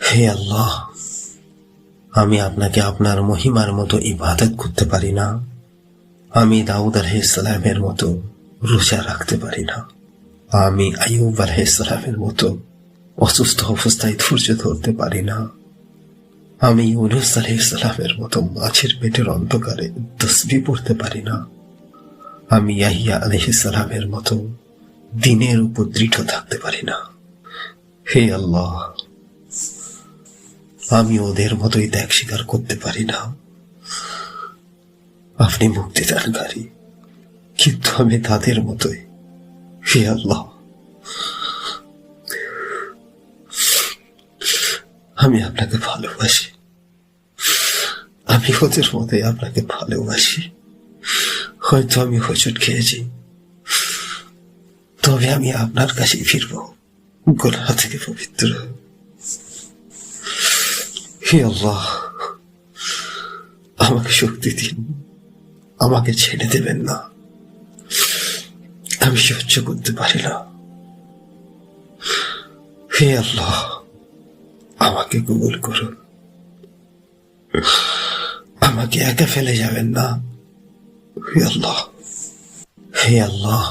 হে আল্লাহ, আমি আপনাকে আপনার মহিমার মতো ইবাদত করতে পারি না। আমি দাউদ আলাইহিস সালামের মতো রোজা রাখতে পারি না। আমি আইয়ুব আলাইহিস সালামের মতো অসুস্থ অবস্থায় ধৈর্য ধরতে পারি না। আমি ইউনূস আলাইহিস সালামের মতো মাছের পেটের অন্ধকারে তাসবিহ পড়তে পারি না। আমি ইয়াহইয়া আলাইহিস সালামের মতো দ্বীনের উপর দৃঢ় থাকতে পারি না। হে আল্লাহ, আমি ওদের মতোই ত্যাগ স্বীকার করতে পারি না। আপনি মুক্তিদানকারী, কিন্তু আমি তাদের মতোই। হে আল্লাহ, আমি আপনাকে ভালোবাসি। আমি ওদের মতোই আপনাকে ভালোবাসি। হয়তো আমি হোঁচট খেয়েছি, তবে আমি আপনার কাছে ফিরব গুনাহ থেকে পবিত্র। হে আল্লাহ, আমাকে শক্তি দিন, আমাকে ছেড়ে দেবেন না। আমি সহ্য করতে পারি না। হে আল্লাহ, আমাকে কবুল করুন। আমাকে একা ফেলে যাবেন না। হে আল্লাহ, হে আল্লাহ,